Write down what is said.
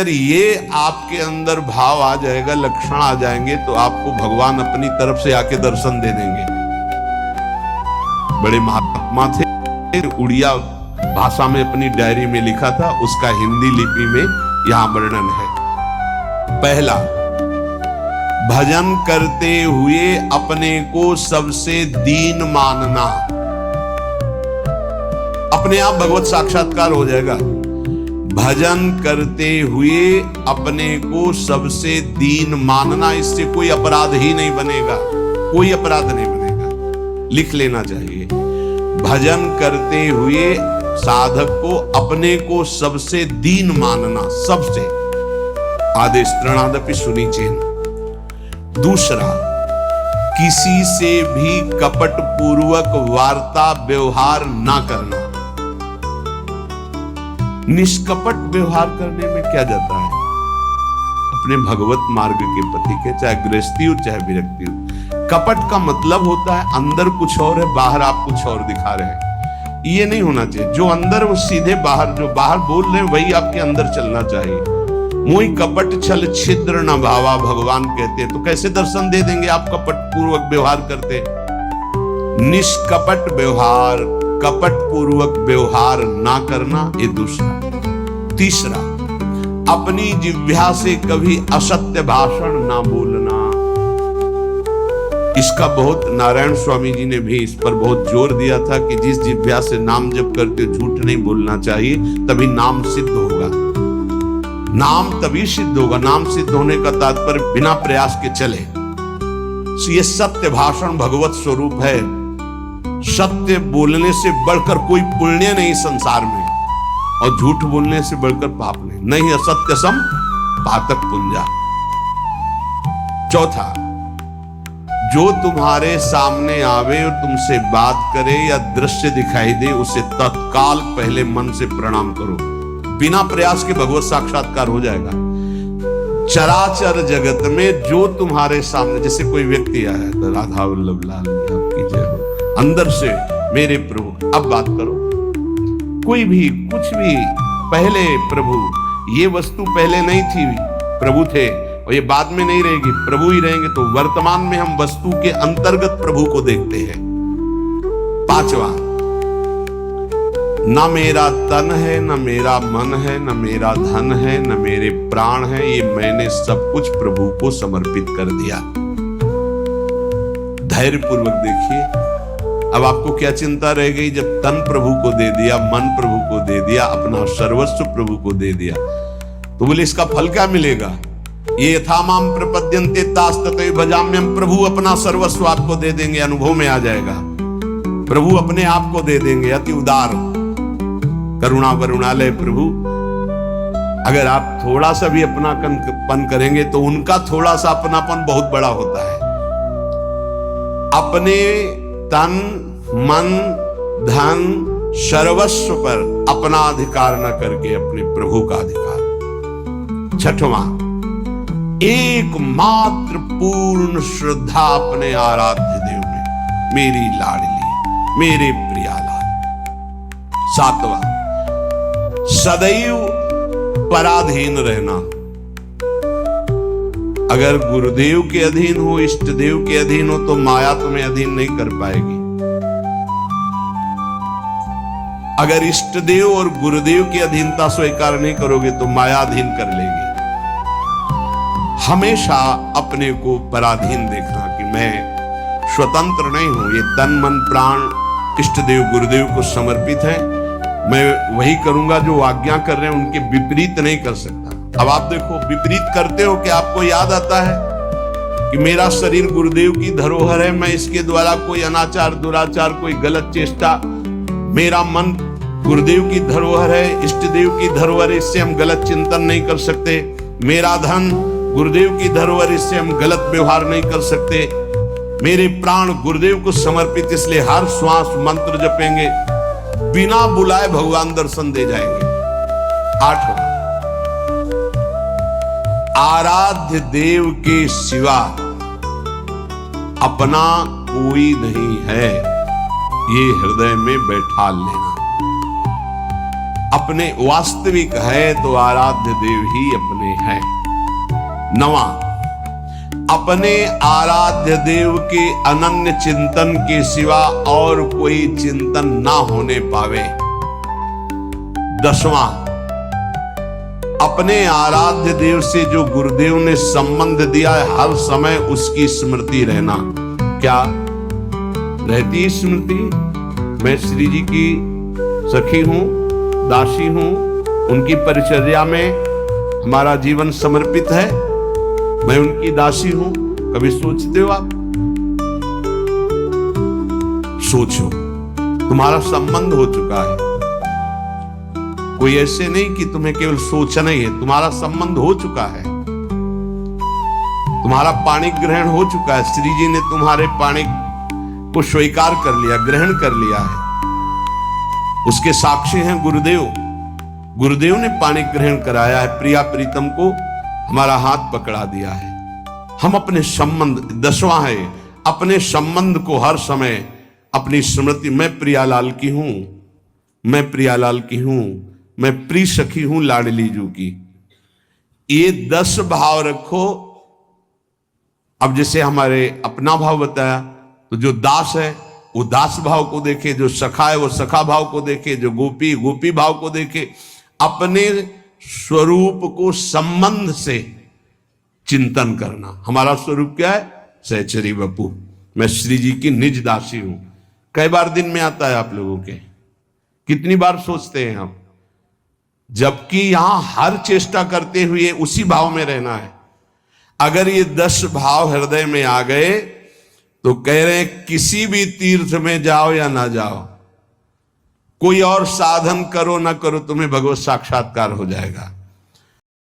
अगर ये आपके अंदर भाव आ जाएगा, लक्षण आ जाएंगे, तो आपको भगवान अपनी तरफ से आके दर्शन दे देंगे। बड़े महात्मा थे, उड़िया भाषा में अपनी डायरी में लिखा था, उसका हिंदी लिपि में यहां वर्णन है। पहला, भजन करते हुए अपने को सबसे दीन मानना। अपने आप भगवत साक्षात्कार हो जाएगा। भजन करते हुए अपने को सबसे दीन मानना, इससे कोई अपराध ही नहीं बनेगा, कोई अपराध नहीं बनेगा, लिख लेना चाहिए। भजन करते हुए साधक को अपने को सबसे दीन मानना, सबसे आदेश तृणादपि सुनिचेन। दूसरा, किसी से भी कपट पूर्वक वार्ता व्यवहार ना करना। निष्कपट व्यवहार करने में क्या जाता है? अपने भगवत मार्ग के पति के, चाहे गृहस्थी हो चाहे विरक्ति हो। कपट का मतलब होता है अंदर कुछ और है, बाहर आप कुछ और दिखा रहे हैं। ये नहीं होना चाहिए। जो अंदर वो सीधे बाहर, जो बाहर बोल रहे हैं वही आपके अंदर चलना चाहिए। मोहि कपट छल छिद्र न भावा, भगवान कहते हैं। तो कैसे दर्शन दे देंगे आप कपट पूर्वक व्यवहार करते? निष्कपट व्यवहार, कपट पूर्वक व्यवहार ना करना, ये दूसरा। तीसरा, अपनी जिह्वा से कभी असत्य भाषण ना बोलना। इसका बहुत नारायण स्वामी जी ने भी इस पर बहुत जोर दिया था कि जिस जिह्वा से नाम जप करते झूठ नहीं बोलना चाहिए, तभी नाम सिद्ध होगा। नाम तभी सिद्ध होगा। नाम सिद्ध होने का तात्पर्य बिना प्रयास के चले। ये सत्य भाषण भगवत स्वरूप है। सत्य बोलने से बढ़कर कोई पुण्य नहीं संसार में, और झूठ बोलने से बढ़कर पाप नहीं। असत्य सम पातक पुंजा। चौथा, जो तुम्हारे सामने आवे और तुमसे बात करे या दृश्य दिखाई दे, उसे तत्काल पहले मन से प्रणाम करो। बिना प्रयास के भगवत साक्षात्कार हो जाएगा। चराचर जगत में जो तुम्हारे सामने, जैसे कोई व्यक्ति आया तो राधा वल्लभ लाल आपकी जय हो, अंदर से मेरे प्रभु अब बात करो। कोई भी कुछ भी, पहले प्रभु, ये वस्तु पहले नहीं थी, प्रभु थे, और ये बाद में नहीं रहेगी, प्रभु ही रहेंगे। तो वर्तमान में हम वस्तु के अंतर्गत प्रभु को देखते हैं। पांचवा, न मेरा तन है, न मेरा मन है, न मेरा धन है, न मेरे प्राण है, ये मैंने सब कुछ प्रभु को समर्पित कर दिया। धैर्य पूर्वक देखिए। अब आपको क्या चिंता रह गई? जब तन प्रभु को दे दिया, मन प्रभु को दे दिया, अपना सर्वस्व प्रभु को दे दिया, तो बोले इसका फल क्या मिलेगा? ये यथा माम प्रपद्यन्ते तास्ततैव भजाम्यहम्। प्रभु अपना सर्वस्व आपको दे देंगे, अनुभव में आ जाएगा। प्रभु अपने आप को दे देंगे। अति उदार, करुणा वरुणालय प्रभु। अगर आप थोड़ा सा भी अपनापन करेंगे तो उनका थोड़ा सा अपनापन बहुत बड़ा होता है। अपने तन, मन, धन, सर्वस्व पर अपना अधिकार न करके अपने प्रभु का अधिकार। छठवां, एकमात्र पूर्ण श्रद्धा अपने आराध्य देव में, मेरी लाडली, मेरे प्रियालाल। सातवां, सदैव पराधीन रहना। अगर गुरुदेव के अधीन हो, इष्ट देव के अधीन हो, तो माया तुम्हें अधीन नहीं कर पाएगी। अगर इष्ट देव और गुरुदेव की अधीनता स्वीकार नहीं करोगे तो माया अधीन कर लेगी। हमेशा अपने को पराधीन देखना कि मैं स्वतंत्र नहीं हूं। ये तन मन प्राण इष्ट देव गुरुदेव को समर्पित है। मैं वही करूंगा जो आज्ञा कर रहे हैं, उनके विपरीत नहीं कर सकता। अब आप देखो, विपरीत करते हो कि आपको याद आता है कि मेरा शरीर गुरुदेव की धरोहर है, मैं इसके द्वारा कोई अनाचार, दुराचार, कोई गलत चेष्टा, मेरा मन गुरुदेव की धरोहर है, इष्ट देव की धरोहर, इससे हम गलत चिंतन नहीं कर सकते। मेरा धन गुरुदेव की धरोहर, इससे हम गलत व्यवहार नहीं कर सकते। मेरे प्राण गुरुदेव को समर्पित, इसलिए हर श्वास मंत्र जपेंगे, बिना बुलाए भगवान दर्शन दे जाएंगे। आठवां, आराध्य देव के सिवा अपना कोई नहीं है, ये हृदय में बैठा लेना। अपने वास्तविक है तो आराध्य देव ही अपने हैं। नवा, अपने आराध्य देव के अनन्य चिंतन के सिवा और कोई चिंतन ना होने पावे। दसवां, अपने आराध्य देव से जो गुरुदेव ने संबंध दिया है हर समय उसकी स्मृति रहना। क्या रहती है स्मृति? मैं श्री जी की सखी हूं, दासी हूं, उनकी परिचर्या में हमारा जीवन समर्पित है, मैं उनकी दासी हूं। कभी सोचते हो आप? सोचो, तुम्हारा संबंध हो चुका है। कोई ऐसे नहीं कि तुम्हें केवल सोचना ही है, तुम्हारा संबंध हो चुका है, तुम्हारा पाणी ग्रहण हो चुका है। श्री जी ने तुम्हारे पाणी को स्वीकार कर लिया, ग्रहण कर लिया है। उसके साक्षी हैं गुरुदेव। गुरुदेव ने पाणी ग्रहण कराया है, प्रिया प्रीतम को हमारा हाथ पकड़ा दिया है। हम अपने संबंध, दसवां है, अपने संबंध को हर समय अपनी स्मृति, मैं प्रियालाल की हूं, मैं प्रियालाल की हूं, मैं प्रिय सखी हूं लाडली जू की। ये 10 भाव रखो। अब जैसे हमारे अपना भाव बताया, तो जो दास है वो दास भाव को देखे, जो सखा है वो सखा भाव को देखे, जो गोपी गोपी भाव को देखे। अपने स्वरूप को संबंध से चिंतन करना। हमारा स्वरूप क्या है? सहचरी बपू, मैं श्री जी की निज दासी हूं। कई बार दिन में आता है आप लोगों के? कितनी बार सोचते हैं हम? जबकि यहां हर चेष्टा करते हुए उसी भाव में रहना है। अगर ये 10 भाव हृदय में आ गए तो कह रहे हैं किसी भी तीर्थ में जाओ या ना जाओ, कोई और साधन करो ना करो, तुम्हें भगवत साक्षात्कार हो जाएगा।